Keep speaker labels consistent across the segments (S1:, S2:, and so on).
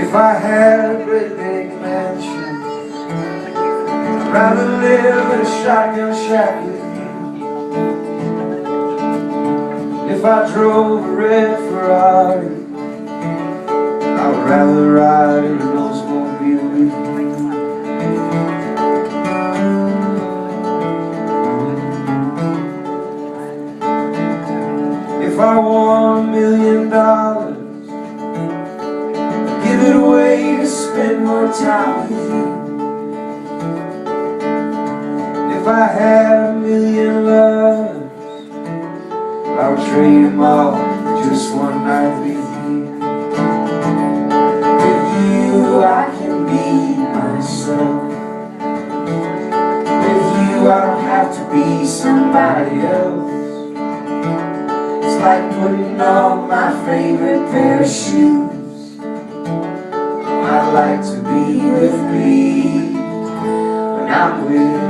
S1: If I had a great big mansion, I'd rather live in a shotgun shack with you. If I drove a red Ferrari, I would rather ride in an Oldsmobile with you. If I won $1 million, give it away to spend more time with you. If I had 1,000,000 lovers, I would trade them all for just one night with you. With you I can be myself. With you I don't have to be somebody else. It's like putting on my favorite pair of shoes. I'd like to be with me when I'm with you.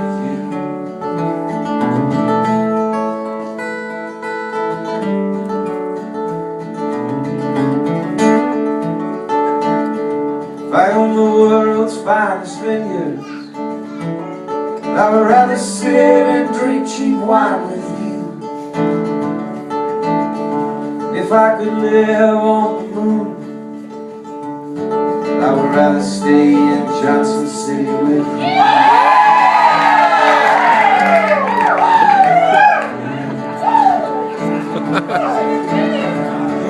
S1: If I own the world's finest vineyards, I would rather sit and drink cheap wine with you. If I could live on the moon, I would rather stay in Johnson City with you.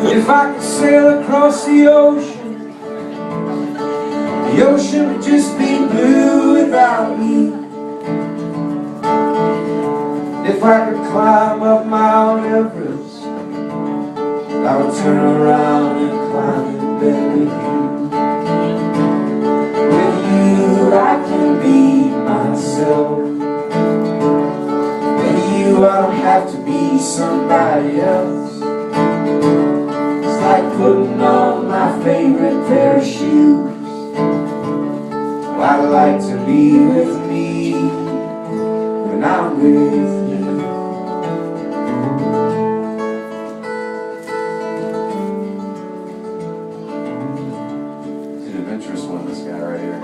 S1: If I could sail across the ocean would just be blue without me. If I could climb up Mount Everest, I would turn around and climb in bed with you. With you I can be myself. With you I don't have to be somebody else. It's like putting on my favorite pair of shoes. I'd like to be with me when I'm with you. He's an adventurous one, this guy right here.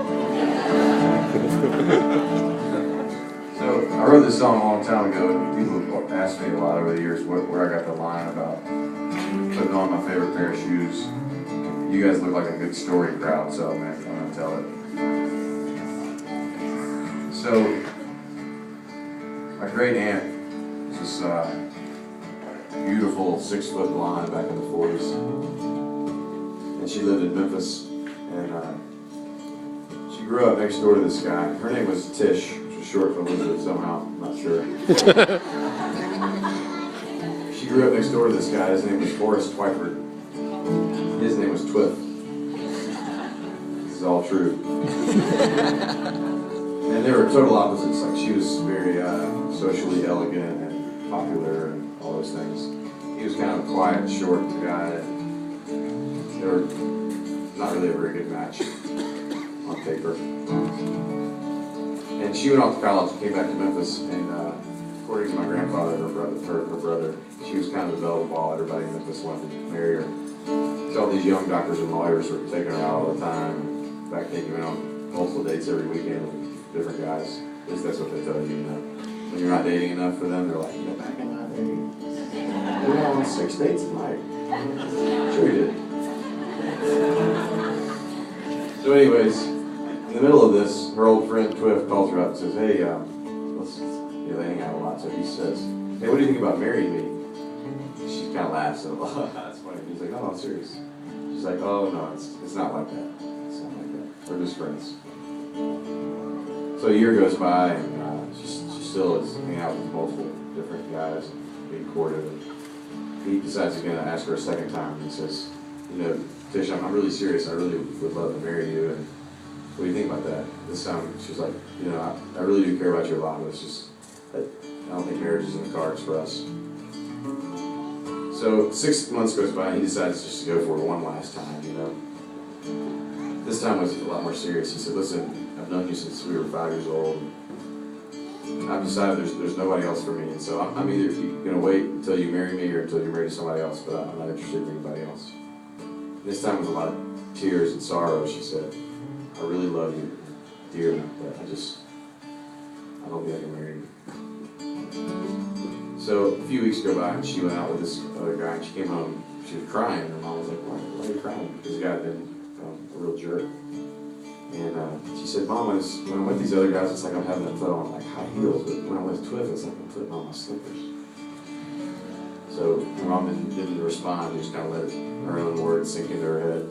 S1: So I wrote this song a long time ago, and people asked me a lot over the years where I got the line about putting on my favorite pair of shoes. You guys look like a good story crowd, so I'm gonna tell it. So, my great aunt was this beautiful 6-foot blonde back in the 40s, and she lived in Memphis, and she grew up next door to this guy. Her name was Tish, which was short for Elizabeth somehow, I'm not sure. She grew up next door to this guy. His name was Forrest Twyford. His name was Twiff. This is all true. And they were total opposites. Like, she was very socially elegant and popular and all those things. He was kind of a quiet, short guy. And they were not really a very good match on paper. And she went off to college and came back to Memphis. And according to my grandfather, her brother, she was kind of the belle of the ball. Everybody in Memphis wanted to marry her. So all these young doctors and lawyers were taking her out all the time. Back then, you went on multiple dates every weekend. Different guys. At least that's what they tell you, you know. When you're not dating enough for them, they're like, you know, back in my day, we went on 6 dates a night. Sure you did. So anyways, in the middle of this, her old friend Twiff calls her up and says, hey, they hang out a lot. So he says, hey, what do you think about marrying me? She kind of laughs. And, that's funny. He's like, oh, I'm serious. She's like, oh, no, it's not like that. It's not like that. We're just friends. So a year goes by, and she still is hanging out with multiple different guys, being courted. And he decides he's going to ask her a second time. And he says, you know, Tish, I'm really serious. I really would love to marry you. And what do you think about that? This time, she's like, you know, I really do care about you a lot, but it's just, I don't think marriage is in the cards for us. So 6 months goes by, and he decides just to go for it one last time, you know. This time was a lot more serious. He said, listen, I've known you since we were 5 years old. I've decided there's nobody else for me, and so I'm either going to wait until you marry me or until you're married to somebody else, but I'm not interested in anybody else. This time with a lot of tears and sorrow, she said, I really love you dearly, but I don't think I can marry you. So a few weeks go by, and she went out with this other guy, and she came home, she was crying, and her mom was like, why are you crying? Because the guy had been a real jerk. And she said, Mom, when I'm with these other guys, it's like I'm having to put on like high heels, but when I'm with Twiff, it's like I'm putting on my slippers. So her mom didn't respond, just kind of let her own words sink into her head.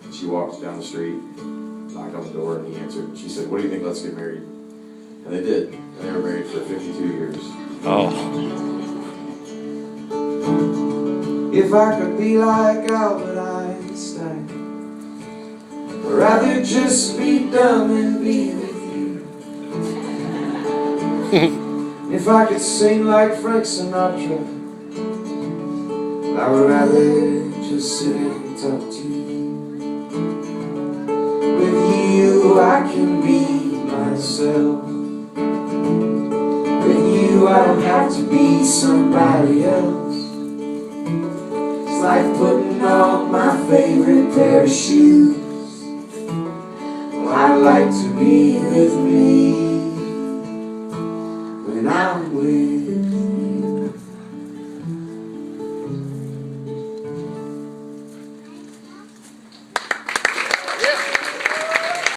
S1: And she walked down the street, knocked on the door, and he answered. She said, what do you think, let's get married? And they did, and they were married for 52 years.
S2: Oh.
S3: If I could be like Albert Einstein, I'd rather just be dumb and be with you. If I could sing like Frank Sinatra, I would rather just sit and talk to you. With you I can be myself. With you I don't have to be somebody else. It's like putting on my favorite pair of shoes. Well, I'd like to be with me.